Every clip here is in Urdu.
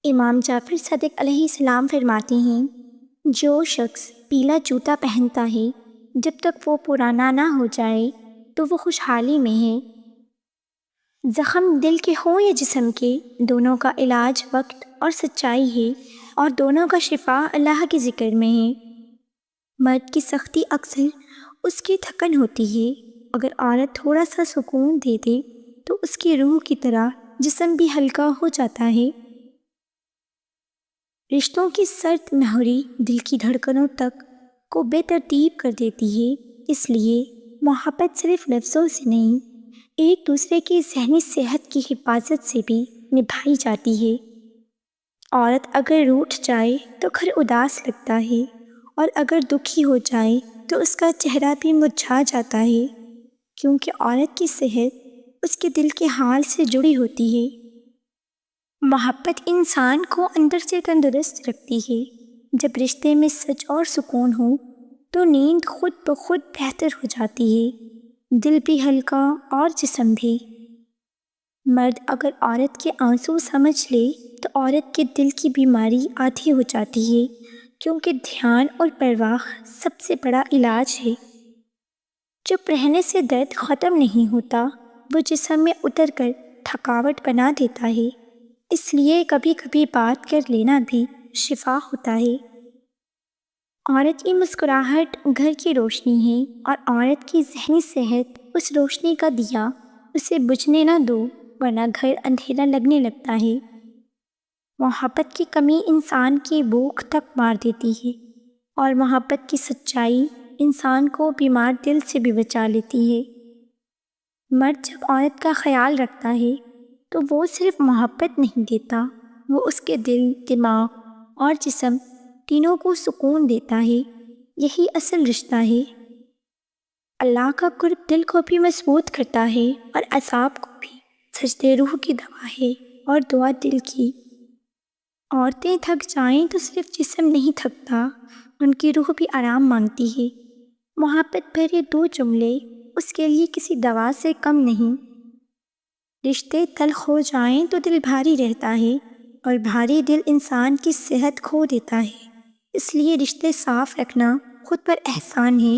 امام جعفر صادق علیہ السلام فرماتے ہیں، جو شخص پیلا جوتا پہنتا ہے جب تک وہ پرانا نہ ہو جائے تو وہ خوشحالی میں ہے۔ زخم دل کے ہوں یا جسم کے، دونوں کا علاج وقت اور سچائی ہے، اور دونوں کا شفا اللہ کے ذکر میں ہے۔ مرد کی سختی اکثر اس کی تھکن ہوتی ہے، اگر عورت تھوڑا سا سکون دے دے تو اس کی روح کی طرح جسم بھی ہلکا ہو جاتا ہے۔ رشتوں کی سرد مہری دل کی دھڑکنوں تک کو بے ترتیب کر دیتی ہے، اس لیے محبت صرف لفظوں سے نہیں، ایک دوسرے کی ذہنی صحت کی حفاظت سے بھی نبھائی جاتی ہے۔ عورت اگر روٹھ جائے تو گھر اداس لگتا ہے، اور اگر دکھی ہو جائے تو اس کا چہرہ بھی مرجھا جاتا ہے، کیونکہ عورت کی صحت اس کے دل کے حال سے جڑی ہوتی ہے۔ محبت انسان کو اندر سے تندرست رکھتی ہے۔ جب رشتے میں سچ اور سکون ہو تو نیند خود بخود بہتر ہو جاتی ہے، دل بھی ہلکا اور جسم بھی۔ مرد اگر عورت کے آنسو سمجھ لے تو عورت کے دل کی بیماری آدھی ہو جاتی ہے، کیونکہ دھیان اور پرواہ سب سے بڑا علاج ہے۔ چپ رہنے سے درد ختم نہیں ہوتا، وہ جسم میں اتر کر تھکاوٹ بنا دیتا ہے، اس لیے کبھی کبھی بات کر لینا بھی شفا ہوتا ہے۔ عورت کی مسکراہٹ گھر کی روشنی ہے، اور عورت کی ذہنی صحت اس روشنی کا دیا، اسے بجھنے نہ دو ورنہ گھر اندھیرا لگنے لگتا ہے۔ محبت کی کمی انسان کی بھوک تک مار دیتی ہے، اور محبت کی سچائی انسان کو بیمار دل سے بھی بچا لیتی ہے۔ مرد جب عورت کا خیال رکھتا ہے تو وہ صرف محبت نہیں دیتا، وہ اس کے دل، دماغ اور جسم تینوں کو سکون دیتا ہے۔ یہی اصل رشتہ ہے۔ اللہ کا قرب دل کو بھی مضبوط کرتا ہے اور اعصاب کو بھی۔ سجدے روح کی دوا ہے اور دعا دل کی۔ عورتیں تھک جائیں تو صرف جسم نہیں تھکتا، ان کی روح بھی آرام مانگتی ہے۔ محبت بھرے دو جملے اس کے لیے کسی دوا سے کم نہیں۔ رشتے تلخ ہو جائیں تو دل بھاری رہتا ہے، اور بھاری دل انسان کی صحت کھو دیتا ہے، اس لیے رشتے صاف رکھنا خود پر احسان ہے۔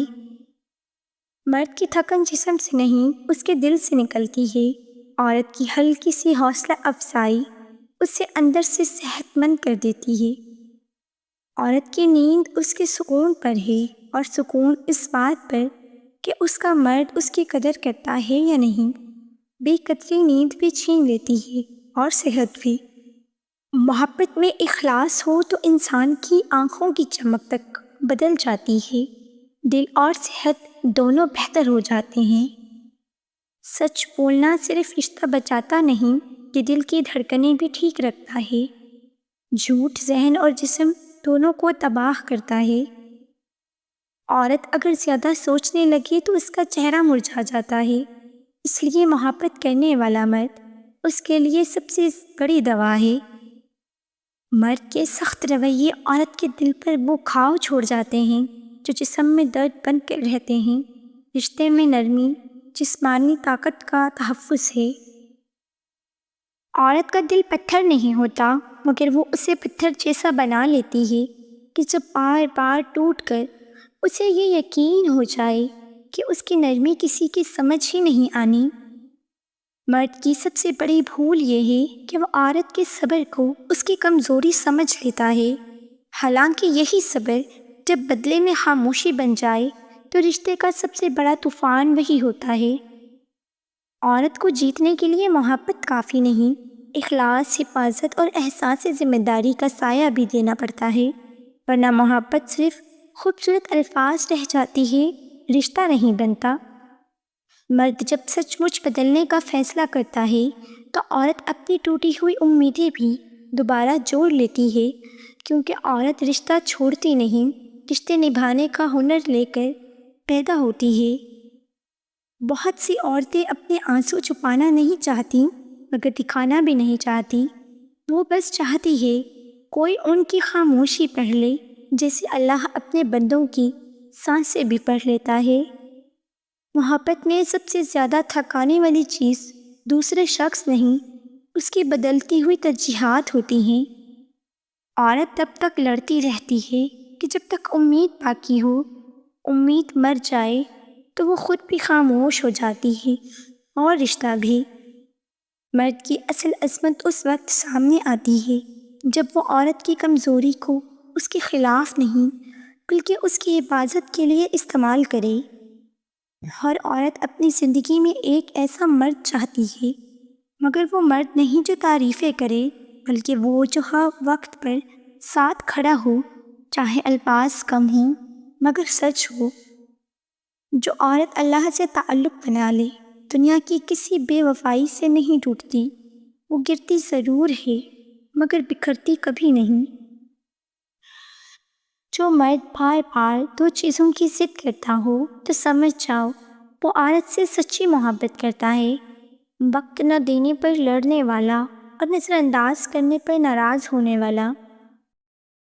مرد کی تھکن جسم سے نہیں، اس کے دل سے نکلتی ہے۔ عورت کی ہلکی سی حوصلہ افزائی اسے اندر سے صحت مند کر دیتی ہے۔ عورت کی نیند اس کے سکون پر ہے، اور سکون اس بات پر کہ اس کا مرد اس کی قدر کرتا ہے یا نہیں۔ بے قدری نیند بھی چھین لیتی ہے اور صحت بھی۔ محبت میں اخلاص ہو تو انسان کی آنکھوں کی چمک تک بدل جاتی ہے، دل اور صحت دونوں بہتر ہو جاتے ہیں۔ سچ بولنا صرف رشتہ بچاتا نہیں، یہ دل کی دھڑکنیں بھی ٹھیک رکھتا ہے۔ جھوٹ ذہن اور جسم دونوں کو تباہ کرتا ہے۔ عورت اگر زیادہ سوچنے لگے تو اس کا چہرہ مرجھا جاتا ہے، اس لیے محبت کرنے والا مرد اس کے لیے سب سے بڑی دوا ہے۔ مرد کے سخت رویے عورت کے دل پر وہ گھاؤ چھوڑ جاتے ہیں جو جسم میں درد بن کر رہتے ہیں۔ رشتے میں نرمی جسمانی طاقت کا تحفظ ہے۔ عورت کا دل پتھر نہیں ہوتا، مگر وہ اسے پتھر جیسا بنا لیتی ہے کہ جب بار بار ٹوٹ کر اسے یہ یقین ہو جائے کہ اس کی نرمی کسی کی سمجھ ہی نہیں آنی۔ مرد کی سب سے بڑی بھول یہ ہے کہ وہ عورت کے صبر کو اس کی کمزوری سمجھ لیتا ہے، حالانکہ یہی صبر جب بدلے میں خاموشی بن جائے تو رشتے کا سب سے بڑا طوفان وہی ہوتا ہے۔ عورت کو جیتنے کے لیے محبت کافی نہیں، اخلاص، حفاظت اور احساس ذمہ داری کا سایہ بھی دینا پڑتا ہے، ورنہ محبت صرف خوبصورت الفاظ رہ جاتی ہے، رشتہ نہیں بنتا۔ مرد جب سچ مچ بدلنے کا فیصلہ کرتا ہے تو عورت اپنی ٹوٹی ہوئی امیدیں بھی دوبارہ جوڑ لیتی ہے، کیونکہ عورت رشتہ چھوڑتی نہیں، رشتے نبھانے کا ہنر لے کر پیدا ہوتی ہے۔ بہت سی عورتیں اپنے آنسو چھپانا نہیں چاہتی، مگر دکھانا بھی نہیں چاہتی، وہ بس چاہتی ہے کوئی ان کی خاموشی پڑھ لے، جیسے اللہ اپنے بندوں کی سانسیں بھی پڑھ لیتا ہے۔ محبت میں سب سے زیادہ تھکانے والی چیز دوسرے شخص نہیں، اس کی بدلتی ہوئی ترجیحات ہوتی ہیں۔ عورت تب تک لڑتی رہتی ہے کہ جب تک امید باقی ہو۔ امید مر جائے تو وہ خود بھی خاموش ہو جاتی ہے اور رشتہ بھی۔ مرد کی اصل عظمت اس وقت سامنے آتی ہے جب وہ عورت کی کمزوری کو اس کے خلاف نہیں بلکہ اس کی حفاظت کے لیے استعمال کرے۔ ہر عورت اپنی زندگی میں ایک ایسا مرد چاہتی ہے، مگر وہ مرد نہیں جو تعریفیں کرے، بلکہ وہ جو ہر وقت پر ساتھ کھڑا ہو، چاہے الفاظ کم ہوں مگر سچ ہو۔ جو عورت اللہ سے تعلق بنا لے دنیا کی کسی بے وفائی سے نہیں ٹوٹتی۔ وہ گرتی ضرور ہے مگر بکھرتی کبھی نہیں۔ جو مرد بار بار دو چیزوں کی ضد کرتا ہو تو سمجھ جاؤ وہ عورت سے سچی محبت کرتا ہے۔ وقت نہ دینے پر لڑنے والا اور نظر انداز کرنے پر ناراض ہونے والا